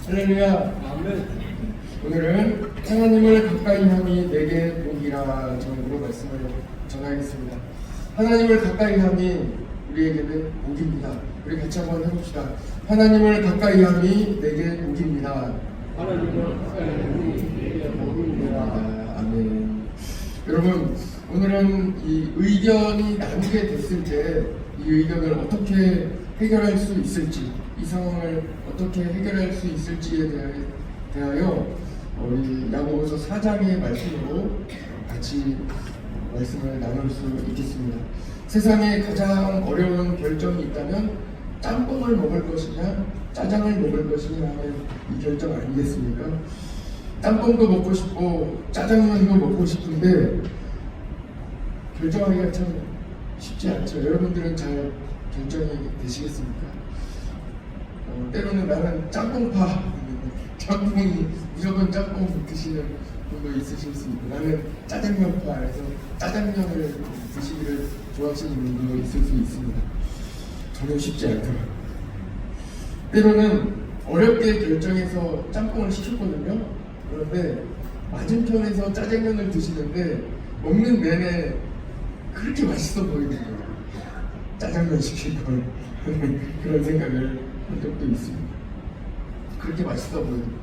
할렐루야. 아멘. 오늘은 하나님을 가까이 함이 내게 복이라 제목으로 말씀을 전하겠습니다. 하나님을 가까이 함이 우리에게는 복입니다. 우리 같이 한번 해봅시다. 하나님을 가까이 함이 내게 복입니다. 하나님을 가까이 함이 내게 복입니다. 아멘. 여러분, 오늘은 이 의견이 나누게 됐을 때 이 의견을 어떻게 해결할 수 있을지, 이 상황을 어떻게 해결할 수 있을지에 대하여 우리 야고보서 4장의 말씀으로 같이 말씀을 나눌 수 있겠습니다. 세상에 가장 어려운 결정이 있다면 짬뽕을 먹을 것이냐 짜장을 먹을 것이냐 하는 이 결정 아니겠습니까? 짬뽕도 먹고 싶고 짜장면도 먹고 싶은데 결정하기가 참 쉽지 않죠. 여러분들은 잘 결정이 되시겠습니까? 때로는 나는 짬뽕파, 짬뽕이 무조건 짬뽕 드시는 분도 있으실 수 있고, 나는 짜장면파에서 짜장면을 드시기를 좋아하시는 분도 있을 수 있습니다. 전혀 쉽지 않더라고요. 때로는 어렵게 결정해서 짬뽕을 시켰거든요. 그런데 맞은편에서 짜장면을 드시는데 먹는 내내 그렇게 맛있어 보이는 거예요. 짜장면 시킬 걸 그런 생각을 한 적도 있습니다. 그렇게 맛있어 보이는 거예요.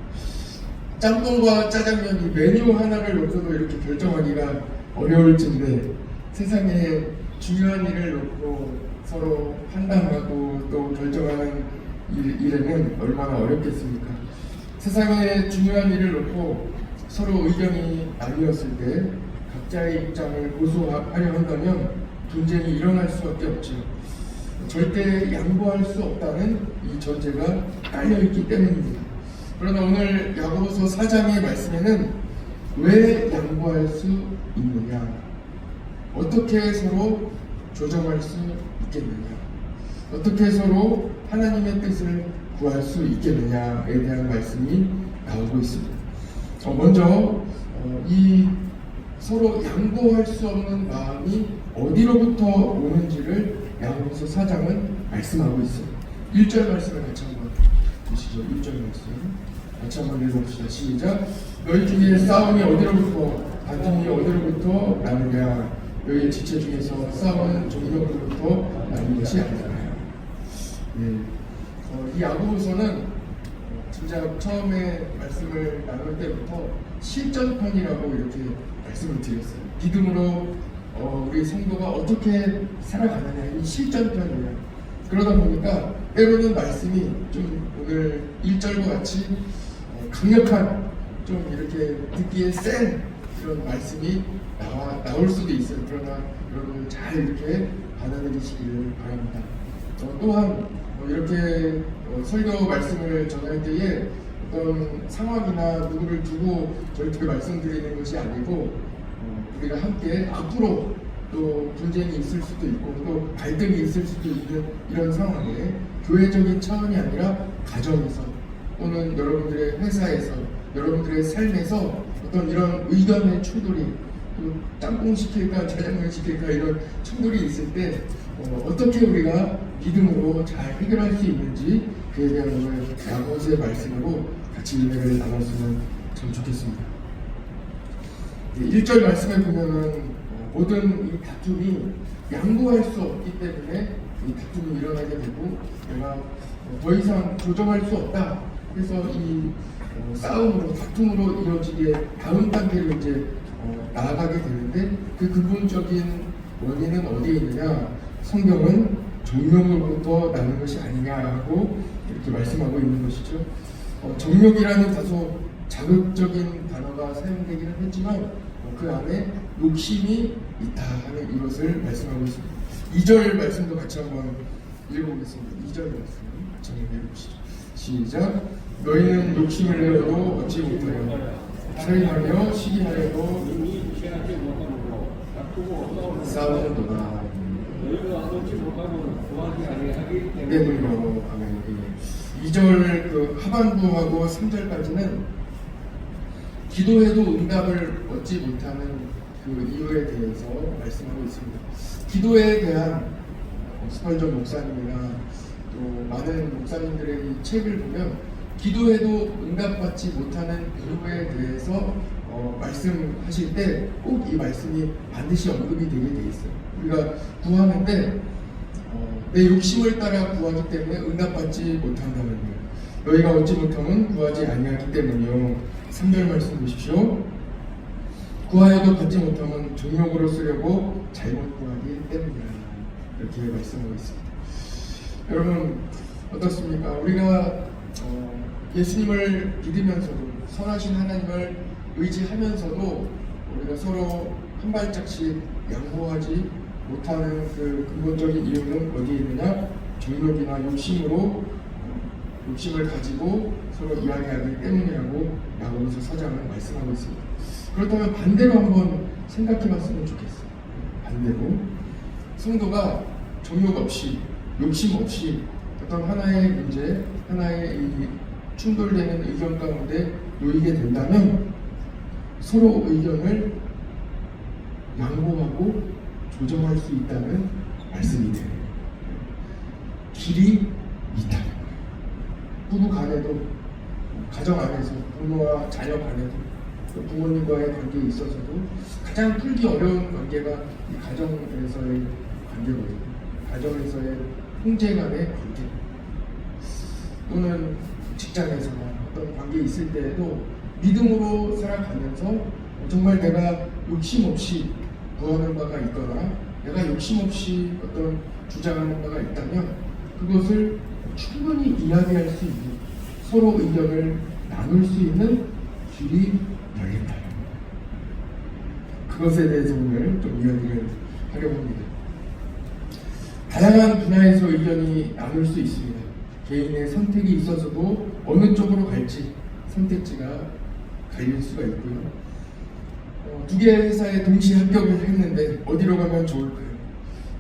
짬뽕과 짜장면이 메뉴 하나를 놓고도 이렇게 결정하기가 어려울 텐데 세상에 중요한 일을 놓고 서로 판단하고 또 결정하는 일에는 얼마나 어렵겠습니까? 세상에 중요한 일을 놓고 서로 의견이 나뉘었을 때 각자의 입장을 고수하려 한다면 분쟁이 일어날 수밖에 없죠. 절대 양보할 수 없다는 이 전제가 깔려있기 때문입니다. 그러나 오늘 야고보서 4장의 말씀에는 왜 양보할 수 있느냐, 어떻게 서로 조정할 수 있겠느냐, 어떻게 서로 하나님의 뜻을 구할 수 있겠느냐에 대한 말씀이 나오고 있습니다. 먼저 이 서로 양보할 수 없는 마음이 어디로부터 오는지를 야고보서 4장은 말씀하고 있어요. 1절 말씀을 같이 한번 보시죠. 1절 말씀 같이 한번 읽어봅시다. 시작. 너희 중에 싸움이 어디로부터 다툼이 어디로부터 나느냐, 너희 지체 중에서 싸움은 종교로부터 나는 것이 아니잖아요. 이 야고보서는 진짜 처음에 말씀을 나눌 때부터 실전편이라고 이렇게 말씀을 드렸어요. 믿음으로 우리 성도가 어떻게 살아가느냐, 이 실전편이에요. 그러다 보니까 때로는 말씀이 좀 오늘 1절과 같이 강력한, 좀 이렇게 듣기에 센 그런 말씀이 나올 수도 있어요. 그러나 여러분 잘 이렇게 받아들이시기를 바랍니다. 또한 이렇게 설교 말씀을 전할 때에 어떤 상황이나 누구를 두고 절대 말씀드리는 것이 아니고 우리가 함께 앞으로 또 분쟁이 있을 수도 있고 또 갈등이 있을 수도 있는 이런 상황에 교회적인 차원이 아니라 가정에서 또는 여러분들의 회사에서 여러분들의 삶에서 어떤 이런 의견의 충돌이, 또 짬뽕 시킬까 짜장면 시킬까 이런 충돌이 있을 때 어떻게 우리가 믿음으로 잘 해결할 수 있는지 그에 대한 오늘 야고보서의 말씀으로 같이 은혜를 나눴으면 참 좋겠습니다. 1절 말씀에 보면은 모든 이 다툼이 양보할 수 없기 때문에 이 다툼이 일어나게 되고 내가 더 이상 조정할 수 없다. 그래서 이 싸움으로 다툼으로 이루어지게 다음 단계로 이제 나아가게 되는데 그 근본적인 원인은 어디에 있느냐? 성경은 정욕으로부터 나는 것이 아니냐고 이렇게 말씀하고 있는 것이죠. 정욕이라는 다소 자극적인 단어가 사용되기는 했지만 그 안에 욕심이 있다 하는 이것을 말씀하고 있습니다. 2절 말씀도 같이 한번 읽어보겠습니다. 2절 말씀 같이 한번 읽어보시죠. 시작. 너희는 욕심을 내어도 얻지 못하여 살인하며 시기하여도 이미 취하지 못하므로 다투고 싸우는도다. 너희가 얻지 못하고 구하지 아니하기 때문이로. 아멘. 2절 그 하반부하고 3절까지는 기도해도 응답을 얻지 못하는 그 이유에 대해서 말씀하고 있습니다. 기도에 대한 스펄전 목사님이나 또 많은 목사님들의 이 책을 보면 기도해도 응답받지 못하는 이유에 대해서 말씀하실 때 꼭 이 말씀이 반드시 언급이 되게 돼 있어요. 우리가 구하는데 내 욕심을 따라 구하기 때문에 응답받지 못한다는 거예요. 너희가 얻지 못하면 구하지 아니하기 때문이요. 3절 말씀 보십시오. 구하여도 받지 못하면 정욕으로 쓰려고 잘못 구하기 때문이라. 이렇게 말씀하고 있습니다. 여러분 어떻습니까? 우리가 예수님을 믿으면서도 선하신 하나님을 의지하면서도 우리가 서로 한 발짝씩 양보하지 못하는 그 근본적인 이유는 어디에 있느냐? 정욕이나 욕심을 가지고 서로 이야기하기 때문이라고 야고보서 4장은 말씀하고 있습니다. 그렇다면 반대로 한번 생각해 봤으면 좋겠어요. 반대로 성도가 정욕 없이 욕심 없이 어떤 하나의 문제, 하나의 이 충돌되는 의견 가운데 놓이게 된다면 서로 의견을 양보하고 조정할 수 있다는 말씀이 돼요. 길이 있다는 거예요. 부부 간에도, 가정 안에서, 부모와 자녀 간에도, 또 부모님과의 관계에 있어서도 가장 풀기 어려운 관계가 이 가정에서의 관계거든요. 가정에서의 형제 간의 관계, 또는 직장에서나 어떤 관계에 있을 때에도 믿음으로 살아가면서 정말 내가 욕심 없이 구하는 바가 있거나 내가 욕심 없이 어떤 주장하는 바가 있다면 그것을 충분히 이야기할 수 있는, 서로 의견을 나눌 수 있는 길이 열린다. 그것에 대해서 오늘 좀 이야기를 하려고 합니다. 다양한 분야에서 의견이 나눌 수 있습니다. 개인의 선택이 있어서도 어느 쪽으로 갈지 선택지가 갈릴 수가 있고요. 두 개의 회사에 동시에 합격을 했는데 어디로 가면 좋을까요?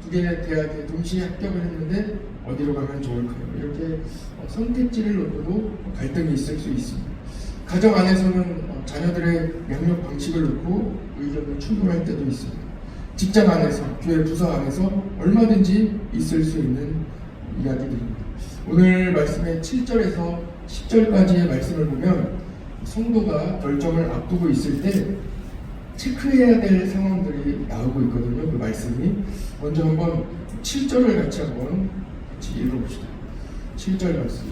두 개의 대학에 동시에 합격을 했는데 어디로 가면 좋을까요? 이렇게 선택지를 놓고도 갈등이 있을 수 있습니다. 가정 안에서는 자녀들의 양육 방식을 놓고 의견이 충돌할 때도 있습니다. 직장 안에서, 교회 부서 안에서 얼마든지 있을 수 있는 이야기들입니다. 오늘 말씀의 7절에서 10절까지의 말씀을 보면 성도가 결정을 앞두고 있을 때 체크해야 될 상황들이 나오고 있거든요. 그 말씀이. 먼저 한번 7절을 같이 읽어봅시다. 7절 말씀,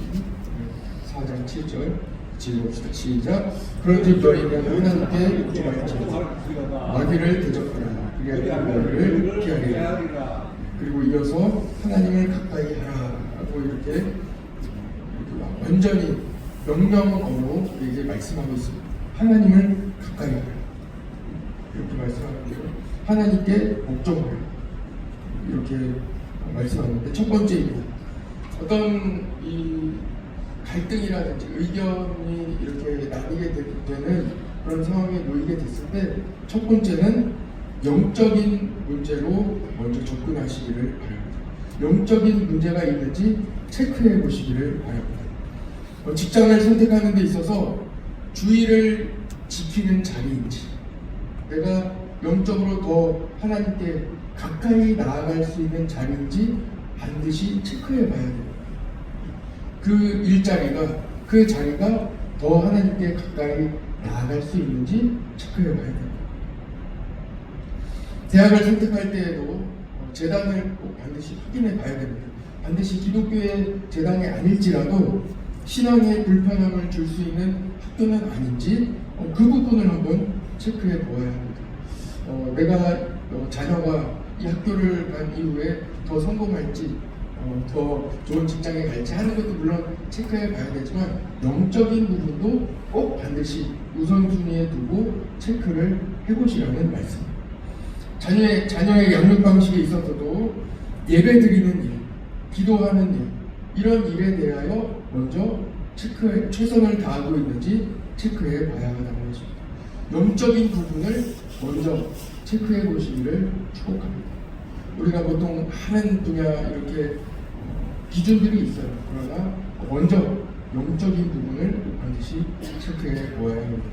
4장 7절 같이 읽어봅시다. 시작. 그런즉 너희는 하나님께 요청할지 마귀를 대적하라. 그리하여 너희를 피하리라. 그리고 이어서 하나님을 가까이 하라 하고 이렇게 완전히 명령어로 우리에게 말씀하고 있습니다. 하나님을 가까이 하라. 이렇게 말씀하는데요. 하나님께 복종하라. 이렇게 말씀하는데 첫 번째입니다. 어떤 이 갈등이라든지 의견이 이렇게 나뉘게 되는 그런 상황에 놓이게 됐을 때 첫 번째는 영적인 문제로 먼저 접근하시기를 바랍니다. 영적인 문제가 있는지 체크해 보시기를 바랍니다. 직장을 선택하는 데 있어서 주의를 지키는 자리인지, 내가 영적으로 더 하나님께 가까이 나아갈 수 있는 자리인지 반드시 체크해 봐야 됩니다. 그 일자리가, 그 자리가 더 하나님께 가까이 나아갈 수 있는지 체크해 봐야 됩니다. 대학을 선택할 때에도 재단을 꼭 반드시 확인해 봐야 됩니다. 반드시 기독교의 재단이 아닐지라도 신앙에 불편함을 줄 수 있는 학교는 아닌지 그 부분을 한번 체크해 보아야 합니다. 내가 자녀가 이 학교를 간 이후에 더 성공할지 더 좋은 직장에 갈지 하는 것도 물론 체크해 봐야 되지만 영적인 부분도 꼭 반드시 우선순위에 두고 체크를 해보시라는 말씀입니다. 자녀의 양육 방식에 있어서도 예배 드리는 일, 기도하는 일, 이런 일에 대하여 먼저 최선을 다하고 있는지 체크해 봐야 한다는 것입니다. 영적인 부분을 먼저 체크해 보시기를 축복합니다. 우리가 보통 하는 분야 이렇게 기준들이 있어요. 그러나 먼저 영적인 부분을 반드시 체크해 보아야 합니다.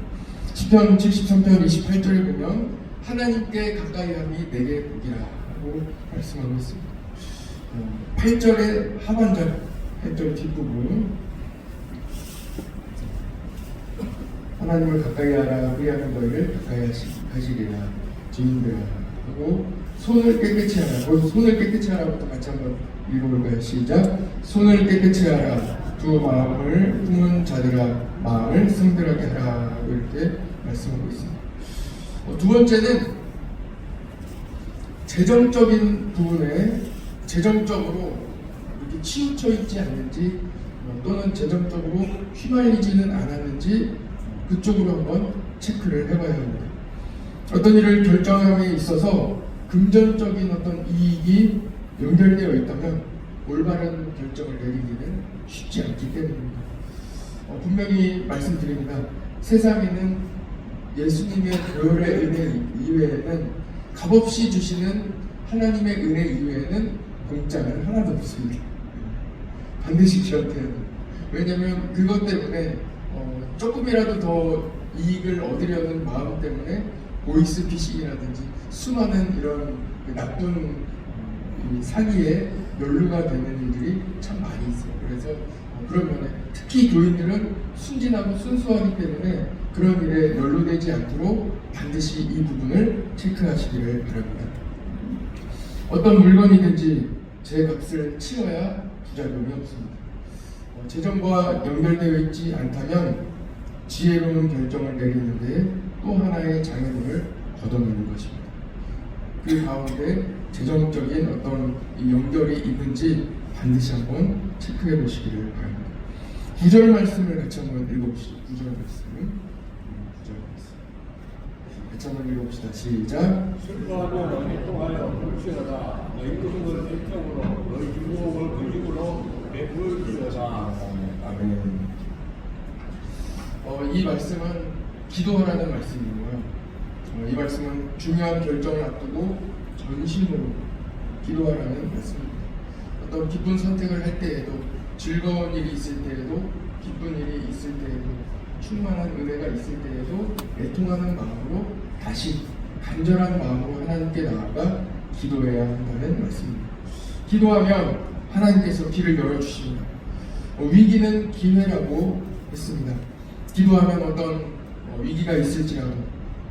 시편 73편 28절에 보면 하나님께 가까이함이 내게 복이라 하고 말씀하고 있습니다. 8절의 하반절, 8절 뒷부분 하나님을 가까이 하라. 그리하면 너희를 가까이 하시리라. 증인되라. 하고 손을 깨끗이 하라. 거기서 손을 깨끗이 하라부터 같이 한번 읽어볼까요? 시작. 손을 깨끗이 하라. 두 마음을 품은 자들아 마음을 승들하게 하라. 이렇게 말씀하고 있습니다. 두 번째는 재정적인 부분에 재정적으로 이렇게 치우쳐 있지 않는지 또는 재정적으로 휘말리지는 않았는지 그쪽으로 한번 체크를 해봐야 합니다. 어떤 일을 결정함에 있어서 금전적인 어떤 이익이 연결되어 있다면 올바른 결정을 내리기는 쉽지 않기 때문입니다. 분명히 말씀드립니다. 세상에는 예수님의 보혈의 은혜 이외에는 값없이 주시는 하나님의 은혜 이외에는 공짜는 하나도 없습니다. 반드시 기억해야 돼요. 왜냐하면 그것 때문에 조금이라도 더 이익을 얻으려는 마음 때문에 보이스피싱이라든지 수많은 이런 나쁜 사기에 연루가 되는 일들이 참 많이 있어요. 그래서 그런 면에 특히 교인들은 순진하고 순수하기 때문에 그런 일에 연루되지 않도록 반드시 이 부분을 체크하시기를 바랍니다. 어떤 물건이든지 제 값을 치러야 부작용이 없습니다. 재정과 연결되어 있지 않다면 지혜로운 결정을 내리는데 또 하나의 장애물을 걷어내는 것입니다. 그 가운데 재정적인 어떤 연결이 있는지 반드시 한번 체크해 보시기를 바랍니다. 9절 말씀을 같이 한번 읽어보시죠. 9절 말씀. 9절 말씀. 같이 한번 읽어봅시다. 시작. 술과도 너희 통하여 불취하다. 너희 금을 일정으로 너희 중공을 그 집으로 베풀지어다. 아멘. 이 말씀은 기도하라는 말씀이고요. 이 말씀은 중요한 결정을 앞두고 전심으로 기도하라는 말씀입니다. 어떤 기쁜 선택을 할 때에도 즐거운 일이 있을 때에도 기쁜 일이 있을 때에도 충만한 은혜가 있을 때에도 애통하는 마음으로 다시 간절한 마음으로 하나님께 나아가 기도해야 한다는 말씀입니다. 기도하면 하나님께서 길을 열어주십니다. 위기는 기회라고 했습니다. 기도하면 어떤 위기가 있을지라도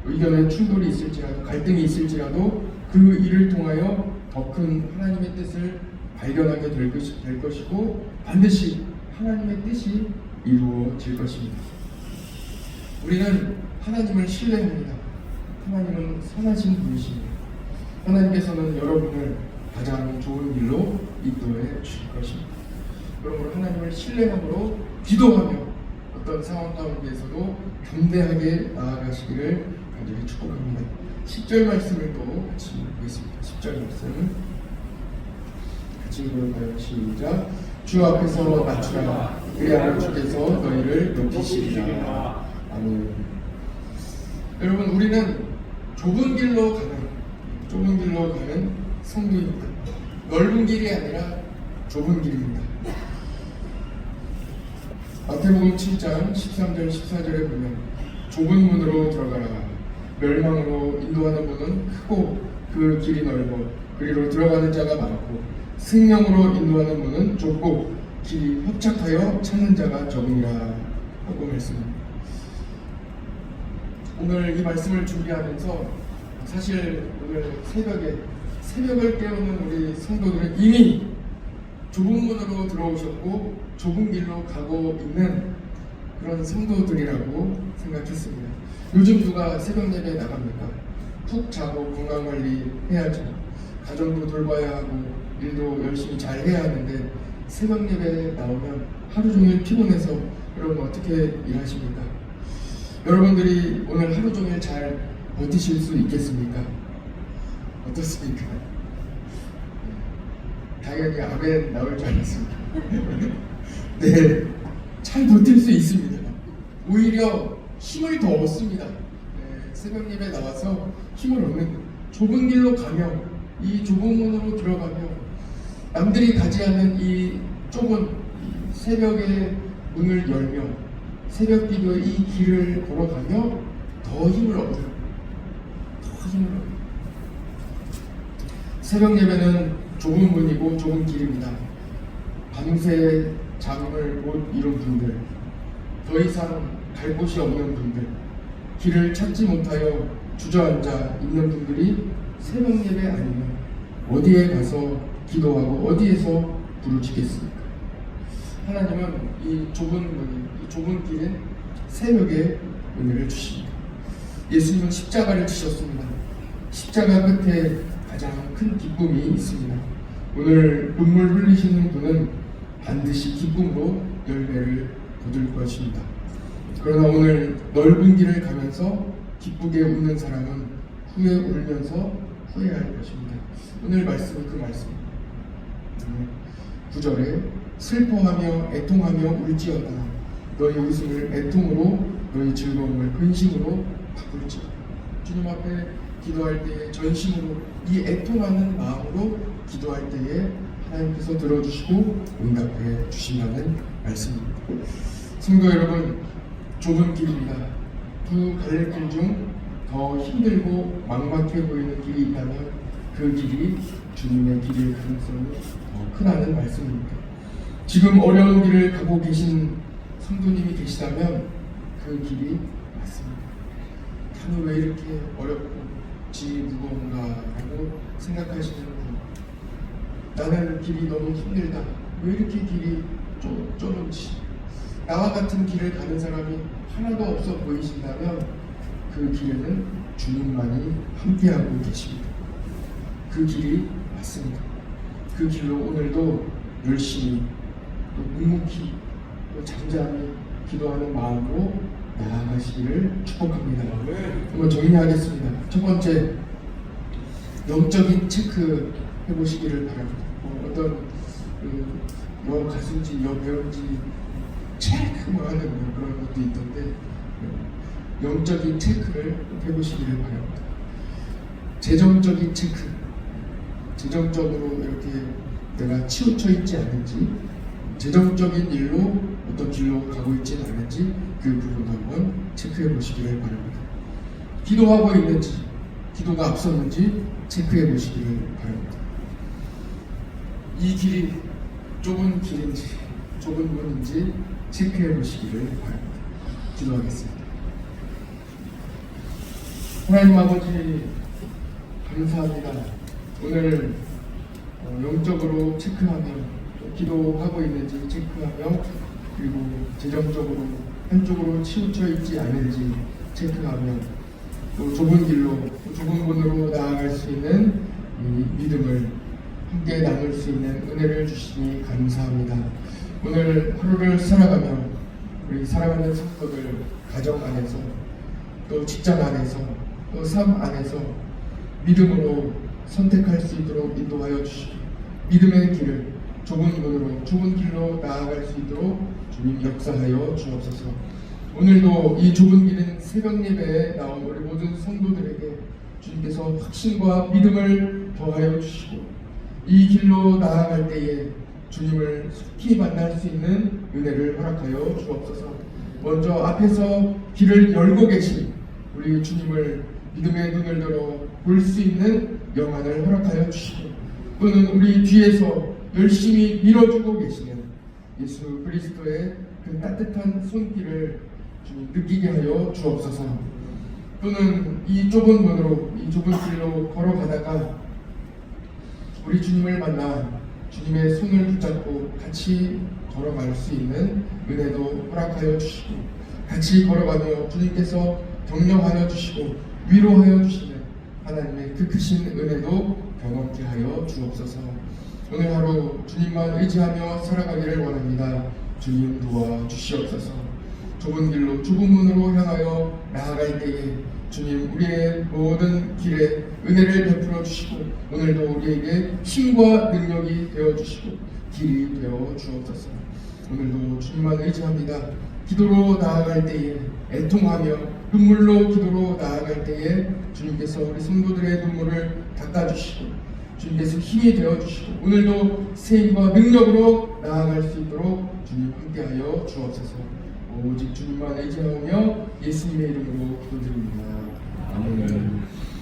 의견의 충돌이 있을지라도 갈등이 있을지라도 그 일을 통하여 더 큰 하나님의 뜻을 발견하게 될 것이고 반드시 하나님의 뜻이 이루어질 것입니다. 우리는 하나님을 신뢰합니다. 하나님은 선하신 분이십니다. 하나님께서는 여러분을 가장 좋은 길로 인도해 주실 것입니다. 그러므로 하나님을 신뢰함으로 기도하며 어떤 상황 가운데에서도 담대하게 나아가시기를 간절히 축복합니다. 10절 말씀을 또 같이 보겠습니다. 10절 말씀 같이 읽어볼까요? 시작. 주 앞에서 낮추라. 그리하면 주께서 너희를 높이시리라. 아멘. 여러분, 우리는 좁은 길로 가는 성도입니다. 넓은 길이 아니라 좁은 길입니다. 마태복음 7장 13절 14절에 보면 좁은 문으로 들어가라. 멸망으로 인도하는 문은 크고 그 길이 넓어 그리로 들어가는 자가 많고 생명으로 인도하는 문은 좁고 길이 협착하여 찾는 자가 적으니라 하고 말씀합니다. 오늘 이 말씀을 준비하면서 사실 오늘 새벽을 깨우는 우리 성도들은 이미 좁은 문으로 들어오셨고 좁은 길로 가고 있는 그런 성도들이라고 생각했습니다. 요즘 누가 새벽 예배에 나갑니까? 푹 자고 건강관리 해야죠. 가정도 돌봐야 하고 일도 열심히 잘 해야 하는데 새벽 예배에 나오면 하루 종일 피곤해서 여러분 어떻게 일하십니까? 여러분들이 오늘 하루 종일 잘 버티실 수 있겠습니까? 어떻습니까? 당연히 아멘 나올 줄 알았습니다. 네, 잘 버틸 수 있습니다. 오히려 힘을 더 얻습니다. 네, 새벽 예배 나와서 힘을 얻는 좁은 길로 가며 이 좁은 문으로 들어가며 남들이 가지 않는 이 좁은 새벽의 문을 열며 새벽 기도의 이 길을 걸어가며 더 힘을 얻어요. 더 힘을 얻어요. 새벽 예배는 좁은 문이고 좁은 길입니다. 밤새 잠을 못 이룬 분들, 더 이상 갈 곳이 없는 분들, 길을 찾지 못하여 주저앉아 있는 분들이 새벽 예배 아니면 어디에 가서 기도하고 어디에서 부르짖겠습니까? 하나님은 이 좁은 길은 새벽에 은혜를 주십니다. 예수님은 십자가를 지셨습니다. 십자가 끝에 가장 큰 기쁨이 있습니다. 오늘 눈물 흘리시는 분은 반드시 기쁨으로 열매를 거둘 것입니다. 그러나 오늘 넓은 길을 가면서 기쁘게 웃는 사람은 후에 울면서 후회할 것입니다. 오늘 말씀은 그 말씀입니다. 9절에 슬퍼하며 애통하며 울지어다. 너희 웃음을 애통으로 너희 즐거움을 근심으로 바꿀지어다. 주님 앞에 기도할 때에 전심으로 이 애통하는 마음으로 기도할 때에 하나님께서 들어주시고 응답해 주신다는 말씀입니다. 성도 여러분, 좁은 길입니다. 두 갈래길 중 더 힘들고 막막해 보이는 길이 있다면 그 길이 주님의 길일 가능성이 더 크다는 말씀입니다. 지금 어려운 길을 가고 계신 성도님이 계시다면 그 길이 맞습니다. 나는 왜 이렇게 어렵고 짐이 무거운가 라고 생각하시는 분, 나는 길이 너무 힘들다, 왜 이렇게 길이 좁은지, 나와 같은 길을 가는 사람이 하나도 없어 보이신다면 그 길에는 주님만이 함께하고 계십니다. 그 길이 맞습니다. 그 길로 오늘도 열심히 또 묵묵히 또 잠잠히 기도하는 마음으로 나아가시기를 축복합니다. 한번 정리하겠습니다. 첫 번째, 영적인 체크 해보시기를 바랍니다. 어떤 여 가수인지 여 배우인지 체크 하는 그런 것도 있던데 영적인 체크를 해보시기를 바랍니다. 재정적인 체크, 재정적으로 이렇게 내가 치우쳐 있지 않은지, 재정적인 일로 어떤 길로 가고 있지는 않은지 그 부분도 한번 체크해 보시기를 바랍니다. 기도하고 있는지, 기도가 앞섰는지 체크해 보시기를 바랍니다. 이 길이 좁은 길인지 좁은 문인지 체크해 보시기를 바랍니다. 기도하겠습니다. 하나님 아버지, 감사합니다. 오늘 영적으로 체크하며 기도하고 있는지 체크하며, 그리고 재정적으로 한쪽으로 치우쳐 있지 않은지 체크하며, 또 좁은 길로 좁은 문으로 나아갈 수 있는 이 믿음을 함께 나눌 수 있는 은혜를 주시니 감사합니다. 오늘 하루를 살아가며 우리 사랑하는 성도들 가정 안에서 또 직장 안에서 또 삶 안에서 믿음으로 선택할 수 있도록 인도하여 주시고, 믿음의 길을 좁은 문으로 좁은 길로 나아갈 수 있도록 주님 역사하여 주옵소서. 오늘도 이 좁은 길은 새벽 예배에 나온 우리 모든 성도들에게 주님께서 확신과 믿음을 더하여 주시고, 이 길로 나아갈 때에 주님을 속히 만날 수 있는 은혜를 허락하여 주옵소서. 먼저 앞에서 길을 열고 계신 우리 주님을 믿음의 눈을 들어 볼 수 있는 영안을 허락하여 주시고, 또는 우리 뒤에서 열심히 밀어주고 계시는 예수 그리스도의 그 따뜻한 손길을 주님 느끼게 하여 주옵소서. 또는 이 좁은 문으로 이 좁은 길로 걸어가다가 우리 주님을 만나 주님의 손을 붙잡고 같이 걸어갈 수 있는 은혜도 허락하여 주시고, 같이 걸어가며 주님께서 격려하여 주시고 위로하여 주시는 하나님의 그 크신 은혜도 경험케 하여 주옵소서. 오늘 하루 주님만 의지하며 살아가기를 원합니다. 주님 도와주시옵소서. 좁은 길로 좁은 문으로 향하여 나아갈 때에 주님 우리의 모든 길에 은혜를 베풀어 주시고, 오늘도 우리에게 힘과 능력이 되어 주시고 길이 되어 주옵소서. 오늘도 주님만 의지합니다. 기도로 나아갈 때에 애통하며 눈물로 기도로 나아갈 때에 주님께서 우리 성도들의 눈물을 닦아주시고 주님께서 힘이 되어주시고 오늘도 세임과 능력으로 나아갈 수 있도록 주님 함께하여 주옵소서. 오직 주님만 의지하며 예수님의 이름으로 기도드립니다. 아멘.